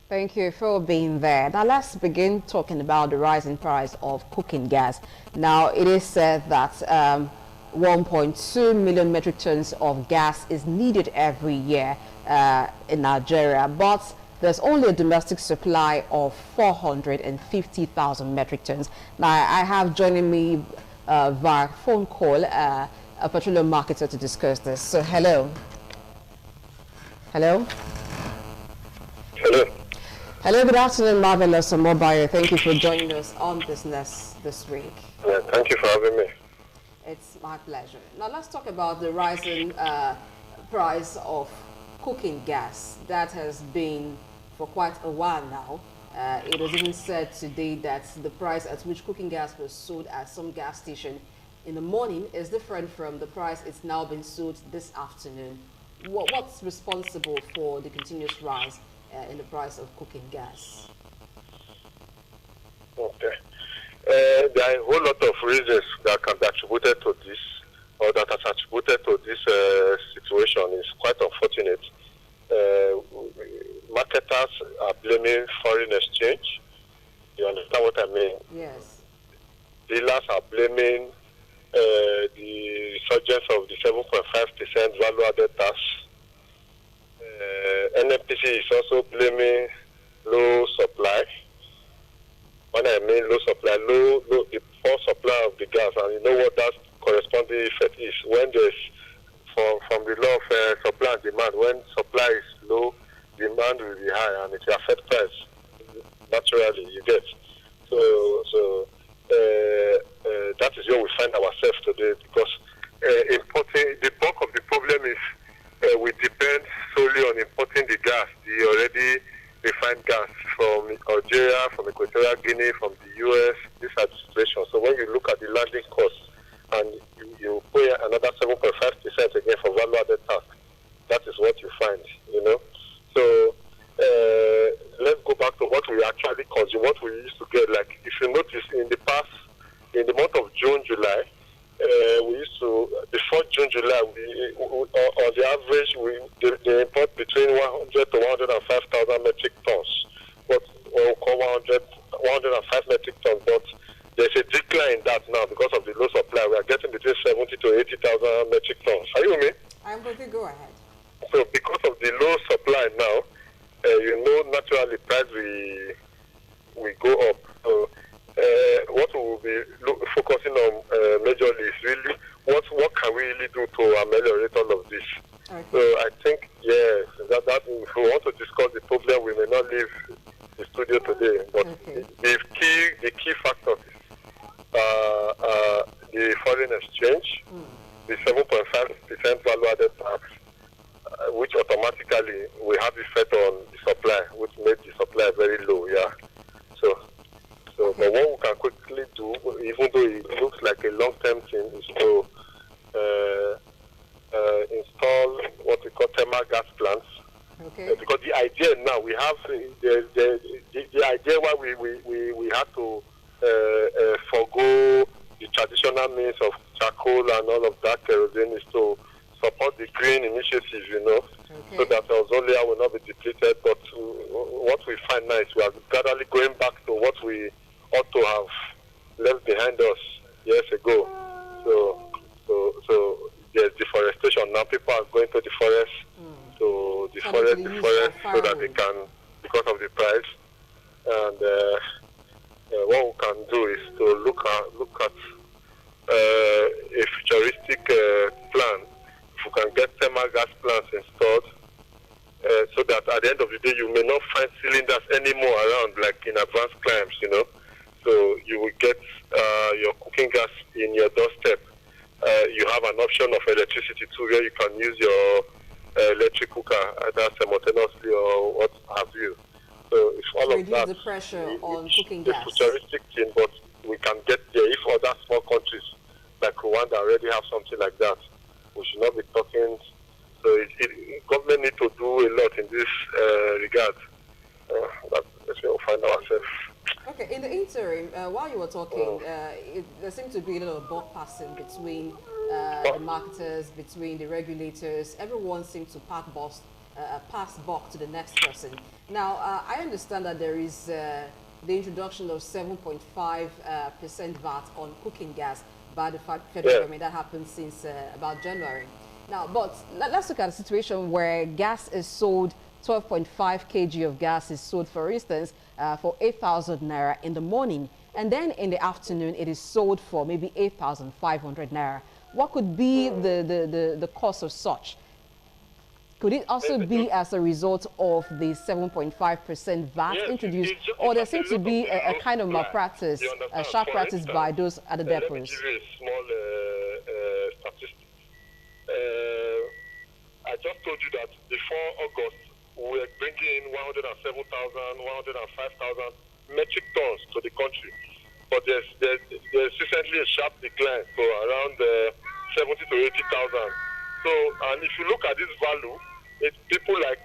Thank you for being there. Now let's begin talking about the rising price of cooking gas. Now it is said that 1.2 million metric tons of gas is needed every year in Nigeria, but there's only a domestic supply of 450,000 metric tons. Now I have joining me via phone call a petroleum marketer to discuss this. So hello. Hello. Hello. Hello, good afternoon, Marvelous Mobile. Thank you for joining us on Business this week. Thank you for having me. It's my pleasure. Now let's talk about the rising price of cooking gas. That has been for quite a while now. It was even said today that the price at which cooking gas was sold at some gas station in the morning is different from the price it's now been sold this afternoon. What's responsible for the continuous rise in the price of cooking gas? Okay. There are a whole lot of reasons that can be attributed to this, or that has attributed to this situation. It's quite unfortunate. Marketers are blaming foreign exchange. You understand what I mean? Yes. Dealers are blaming the resurgence of the 7.5% value-added tax. NNPC is also blaming low supply. When I mean low supply, the poor supply of the gas, and you know what that corresponding effect is. When there's, from the law of supply and demand, when supply is low, demand will be high, and it will affect price. Naturally, you get. So that is where we find ourselves today, because importing, the bulk of the problem is we depend solely on importing the gas, the already refined gas from Algeria, from Equatorial Guinea, from the US. These are the situations. So when you look at the landing costs and you pay another 7.5% again for value-added tax, that is what you find, you know. So let's go back to what we actually consume, what we used to get. Like, if you notice, in the past, in the month of June, July, we used to, before June, July, on the average, they import between 100 to 105,000 metric tons. What we call 105 metric tons. But there's a decline in that now because of the low supply. We are getting between 70 to 80,000 metric tons. Are you with me? I'm going to go ahead. So because of the low supply now, you know, naturally price we go up. So what we will be focusing on majorly is really what can we really do to ameliorate all of this. Okay. So I think, yes, that if we want to discuss the problem, we may not leave the studio today. But okay, the key factors is the foreign exchange, the 7.5% value-added tax, which automatically will have effect on the supply, which made the supply very low. Yeah. So, but what we can quickly do, even though it looks like a long-term thing, is to install what we call thermal gas plants. Okay. Because the idea now, we have the idea why we have to forgo the traditional means of charcoal and all of that kerosene is to support the green initiative, you know, so that Australia will not be depleted. But what we find now is we are gradually going back to what we ought to have left behind us years ago. So there's deforestation now. People are going to the forest to deforest the forest so that they can, because of the price. And what we can do is to look at a futuristic plan. If we can get thermal gas plants installed, so that at the end of the day you may not find cylinders anymore around like in advanced climes, you know. So you will get your cooking gas in your doorstep. You have an option of electricity too, where you can use your electric cooker either simultaneously or what have you. So if all of that, the pressure on cooking gas. It's a futuristic thing, but we can get there. If other small countries like Rwanda already have something like that, we should not be talking. So government need to do a lot in this regard. That's where we'll find ourselves. Okay, in the interim, while you were talking, there seemed to be a little buck passing between the marketers, between the regulators. Everyone seemed to pack pass buck to the next person. Now, I understand that there is the introduction of 7.5% VAT on cooking gas by the federal government. That happened since about January. Now, but let's look at a situation where gas is sold, 12.5 kg of gas is sold, for instance, for 8,000 naira in the morning. And then in the afternoon, it is sold for maybe 8,500 naira. What could be the cost of such? Could it also be as a result of the 7.5% VAT introduced, or there seems to be a kind of malpractice, a sharp practice by those at the depots? Let me give you a small statistic. I just told you that before August, we were bringing in 107,000, 105,000 metric tons to the country. But there's recently a sharp decline, so around 70 to 80,000. So, and if you look at this value, it's people like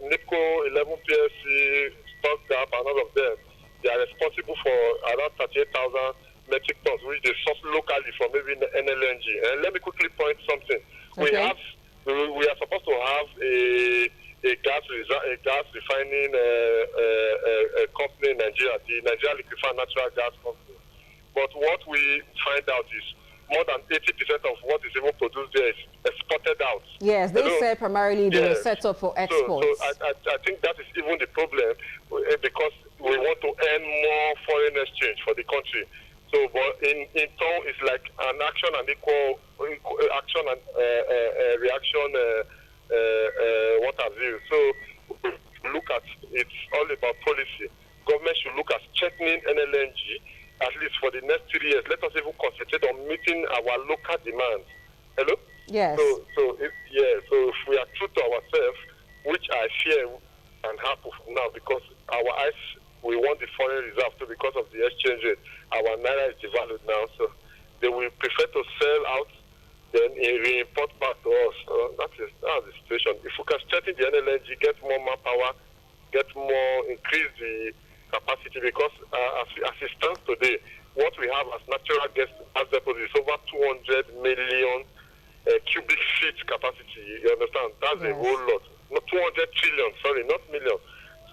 NIPCO, 11 PSC, StockGap, and all of them. They are responsible for around 38,000 metric tons, which they source locally from maybe NLNG. And let me quickly point something. Okay. We are supposed to have a gas refining company in Nigeria, the Nigeria Liquefied Natural Gas Company. But what we find out is more than 80% of what is even produced there is exported out. Yes, they said primarily they were set up for exports. So I think that is even the problem, because we want to earn more foreign exchange for the country. So, but in turn, it's like an action and equal action and reaction. What have you? So, look at it's all about policy. Government should look at strengthening NLNG at least for the next 3 years. Let us even concentrate on meeting our local demands. Hello? Yes. So if we are true to ourselves, which I fear can happen now, because our eyes, we want the foreign reserve too because of the exchange rate. Our naira is devalued now, so they will prefer to sell out then re-import back to us. So that's the situation. If we can strengthen the NLNG, get more manpower, increase the capacity, because as it stands today, what we have as natural gas deposit is over 200 million cubic feet capacity. You understand? That's a whole lot. Not 200 trillion, sorry, not million.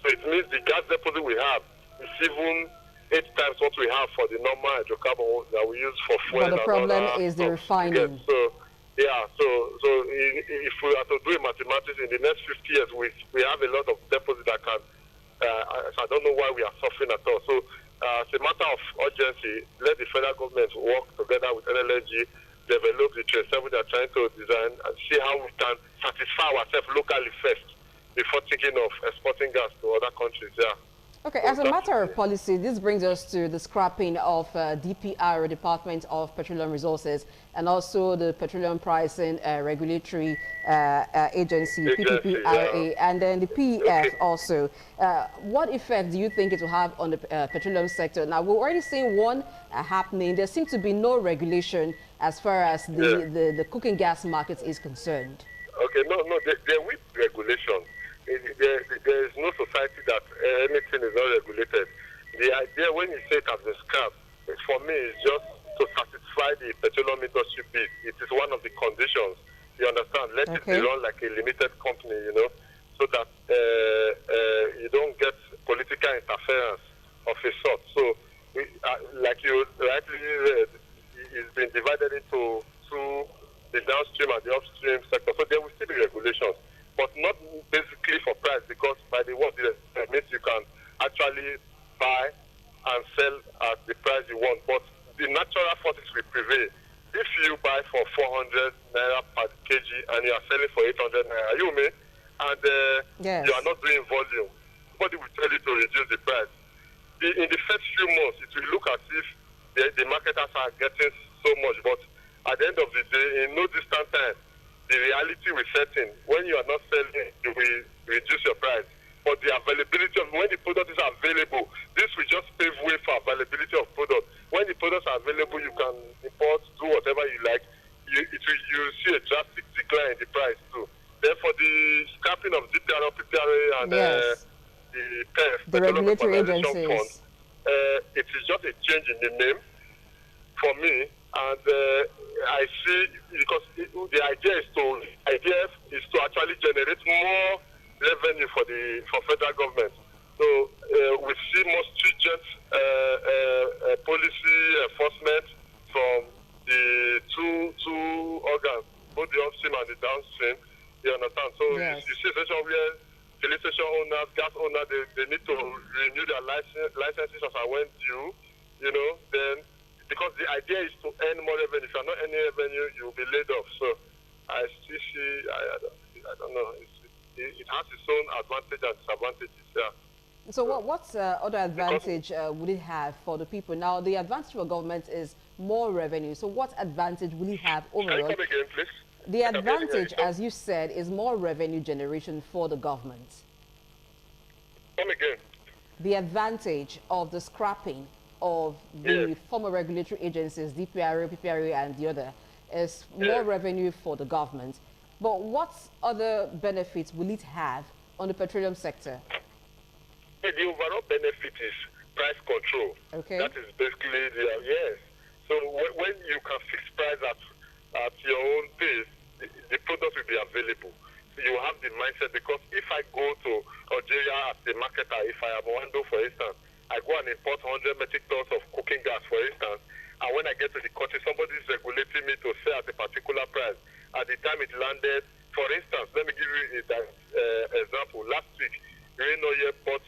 So it means the gas deposit we have is even 8 times what we have for the normal hydrocarbon that we use for fuel. But the problem is the refining. So if we are to do mathematics in the next 50 years, we have a lot of deposit that can. I don't know why we are suffering at all. So it's a matter of urgency. Let the federal government work together with NLNG, develop the train 7 they are trying to design, and see how we can satisfy ourselves locally first before thinking of exporting gas to other countries. Yeah. Okay, as a matter of policy, this brings us to the scrapping of DPR, Department of Petroleum Resources, and also the Petroleum Pricing Regulatory Agency, PPPRA, and then the PEF also. What effect do you think it will have on the petroleum sector? Now, we're already seeing one happening. There seems to be no regulation as far as the cooking gas market is concerned. Okay, no, there will be regulation. There is no society that anything is not regulated. The idea when you say it has been scrapped, for me, is just to satisfy the petroleum industry bid. It is one of the conditions. You understand? Let it be run like a limited company, so that you don't get political interference of a sort. So, like you rightly said, it's been divided into the downstream and the upstream sector. So there will still be regulations, but not basically for price, because by the word it means you can actually buy and sell at the price you want. But the natural forces will prevail. If you buy for 400 naira per kg and you are selling for 800 naira, you may, and you are not doing volume, nobody will tell you to reduce the price. In the first few months, it will look as if the marketers are getting so much, but at the end of the day, in no distant time, the reality will set in. When you are not selling, you will reduce your price. But the availability of, when the product is available, this will just pave way for availability of product. When the products are available, you can import, do whatever you like. You see a drastic decline in the price too. Therefore, the scrapping of DPR, PPRA, and the PEF, the regulatory agencies, it is just a change in the name for me. And I see because the idea is to actually generate more revenue for federal government. So we see more stringent policy enforcement from the two organs, both the upstream and the downstream. You understand? So Yes. you see a situation where filling station owners, gas owners, they need to renew their licenses as I went due. You know, then because the idea is to earn more revenue. If you're not earning revenue, you'll be laid off. So I still see, I don't know. It has its own advantage and disadvantages. Yeah. So what other advantage would it have for the people? Now, the advantage for government is more revenue. So what advantage will it have Can you overall? come again, please? The advantage, as you said, is more revenue generation for the government. Come again. The advantage of the scrapping of the former regulatory agencies, DPRA, PPRA, and the other, is more revenue for the government. But what other benefits will it have on the petroleum sector? The overall benefit is price control. Okay. That is basically yes. So when you can fix price at your own pace, the product will be available. So you have the mindset, because if I go to Algeria as a marketer, if I am Wando, for instance, I go and import 100 metric tons of cooking gas, for instance, and when I get to the country, somebody is regulating me to sell at a particular price. At the time it landed, for instance, let me give you an example. Last week, Green Oil bought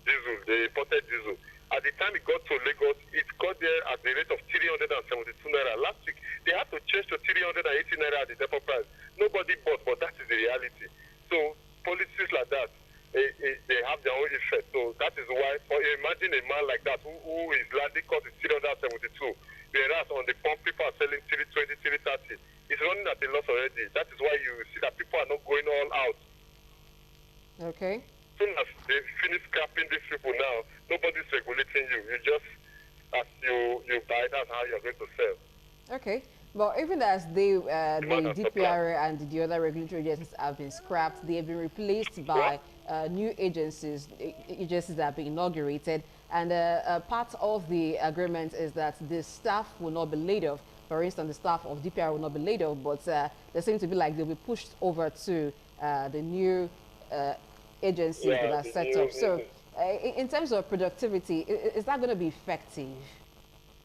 diesel, they imported diesel. At the time it got to Lagos, it got there at the rate of 372 naira. Last week, they had to change to 380 naira at the depot price. Nobody bought, but that is the reality. So policies like that, they have their own effect. So that is why, imagine a man like that who is landing cost is 372, whereas on the pump people are selling 320, 330. It's running at a loss already. That is why you see that people are not going all out. Okay. As soon as they finish scrapping these people now, nobody's regulating you. You just, as you buy, that's how you're going to sell. Okay. But even as the DPRA and the other regulatory agencies have been scrapped, they have been replaced by new agencies that have been inaugurated. And part of the agreement is that the staff will not be laid off. For instance, the staff of DPRA will not be laid off, but they seem to be like they'll be pushed over to the new agencies that are set up. So in terms of productivity, is that going to be effective?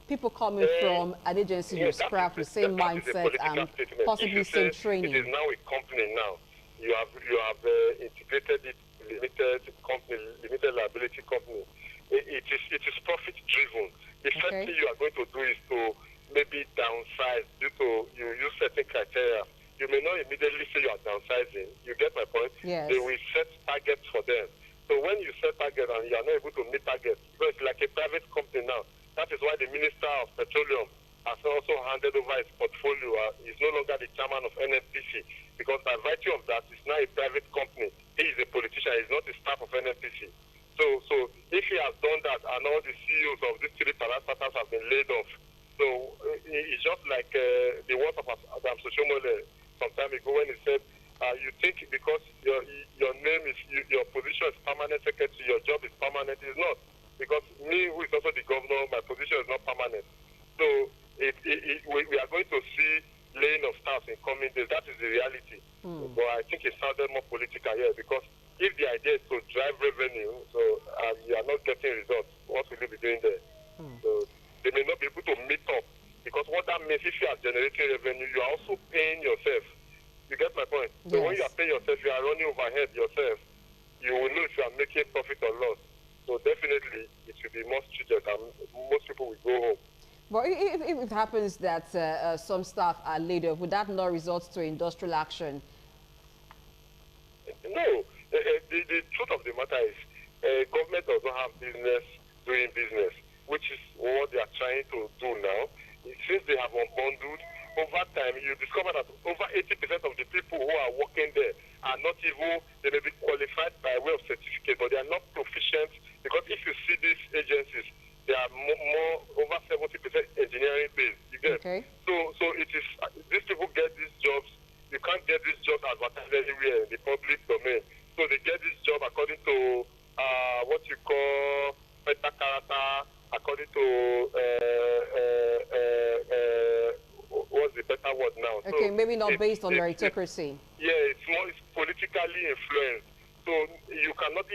People coming from an agency you scrap with same mindset and possibly same training. It is now a company now. You have integrated it, limited liability company. It is profit driven. The first thing you are going to do is to maybe downsize due to you use certain criteria. You may not immediately say you are downsizing. You get my point? Yes. They will set targets for them. So when you set targets and you are not able to meet targets, because it's like a private company now. That is why the Minister of Petroleum has also handed over his portfolio. He's no longer the chairman of NNPC, because by virtue of that, it's now a private company. He is a politician. He's not the staff of NNPC. So if he has done that and all the CEOs of these three parastatals have been laid off, so it's just like the words of Adam Soshomole some time ago when he said, you think because your name is, your position is permanent secretary, your job is permanent. It's not. Because me, who is also the governor, my position is not permanent. So we are going to see laying of staff in coming days. That is the reality. But I think it sounded more political here, because if the idea is to drive revenue, so you are not getting results, what will you be doing there? So they may not be able to meet up, because what that means, if you are generating revenue, you are also paying yourself. You get my point? Yes. So when you are paying yourself, you are running overhead yourself. You will know if you are making profit or loss. So definitely, it should be more stringent, and most people will go home. But if it happens that some staff are laid off, would that not result to industrial action? No. The truth of the matter is, government does not have business doing business, which is what they are trying to do now. Since they have unbundled, over time, you discover that over 80% of the people who are working there are not even, they may be qualified by way of certificate, but they are not proficient, because if you see these agencies, they are more over 70% engineering based. You get? Okay. So it is, these people get these jobs. You can't get these jobs advertised anywhere in the public domain. So they get this job according to what you call meta character, according to what's the Okay, So maybe not based on it's meritocracy. yeah, it's politically influenced. So you cannot,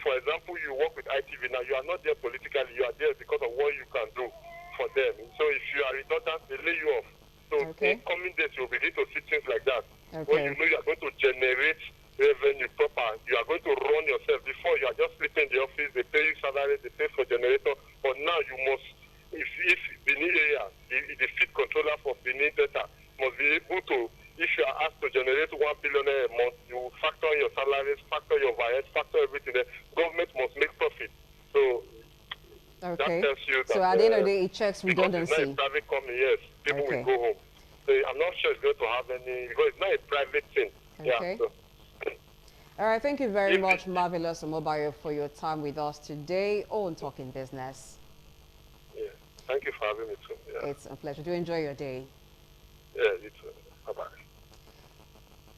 for example, you work with ITV now, you are not there politically, you are there because of what you can do for them. So if you are redundant, they lay you off. So in Okay. coming days, you'll begin to see things like that. When you Okay. know you are going to generate revenue proper, you are going to run yourself. Before, you are just sitting in the office, they pay you salary, they pay for generator. But now you must, if Benin area, the feed controller for Benin data must be able to, if you are asked to generate 1 billion a month, you factor your salaries, factor your variance, factor everything there. Government must make profit. So that Okay. tells you So that at the end of the day, it checks because it's not a redundancy. private company, yes, people will Okay. go home. So I'm not sure it's going to have any, because it's not a private thing. Yeah. Okay. So All right. Thank you very if much, Marvelous Mobile, for your time with us today on Talking Business. yeah. Thank you for having me too. Yeah. It's a pleasure. Do enjoy your day. Yeah, you too. Bye-bye.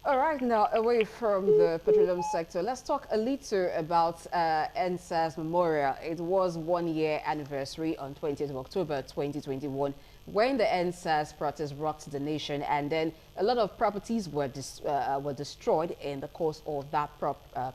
All right, now away from the petroleum sector, let's talk a little about NSAS Memorial. It was 1 year anniversary on 20th of October 2021 when the NSAS protest rocked the nation, and then a lot of properties were destroyed in the course of that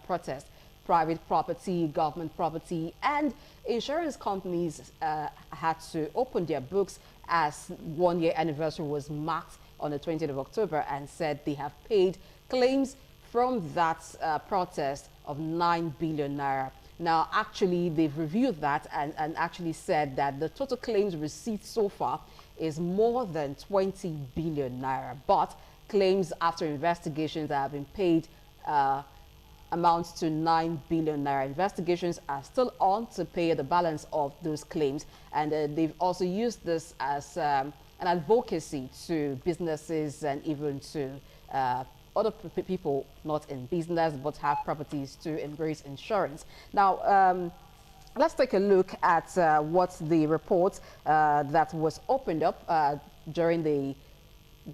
protest. Private property, government property, and insurance companies had to open their books as 1 year anniversary was marked on the 20th of October, and said they have paid claims from that protest of 9 billion naira. Now, actually, they've reviewed that and actually said that the total claims received so far is more than 20 billion naira. But claims after investigations that have been paid amounts to 9 billion naira. Investigations are still on to pay the balance of those claims, and they've also used this as an advocacy to businesses and even to other people not in business but have properties to embrace insurance. Now, let's take a look at what the report that was opened up during the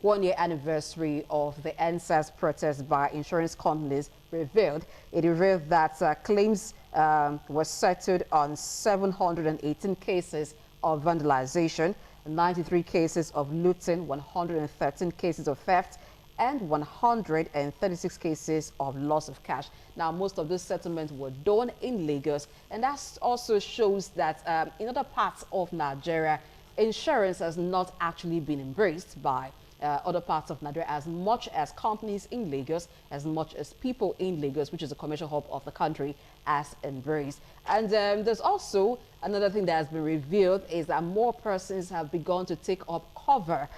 1 year anniversary of the NSAS protest by insurance companies revealed. It revealed that claims were settled on 718 cases of vandalization, 93 cases of looting, 113 cases of theft, and 136 cases of loss of cash. Now, most of these settlements were done in Lagos, and that also shows that in other parts of Nigeria, insurance has not actually been embraced by other parts of Nigeria as much as companies in Lagos, as much as people in Lagos, which is a commercial hub of the country, as embraced. And there's also another thing that has been revealed is that more persons have begun to take up cover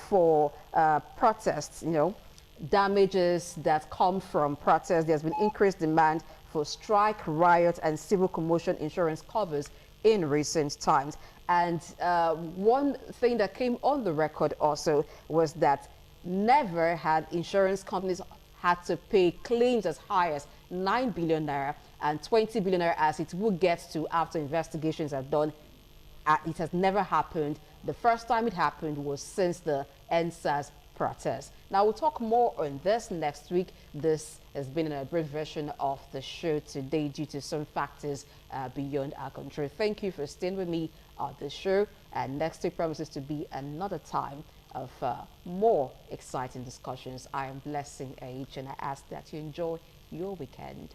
for protests, you know, damages that come from protests. There's been increased demand for strike, riot, and civil commotion insurance covers in recent times. And one thing that came on the record also was that never had insurance companies had to pay claims as high as 9 billion naira and 20 billion naira as it will get to after investigations are done. It has never happened. The first time it happened was since the NSAS protest. Now, we'll talk more on this next week. This has been a brief version of the show today due to some factors beyond our control. Thank you for staying with me on the show. And next week promises to be another time of more exciting discussions. I am Blessing H, and I ask that you enjoy your weekend.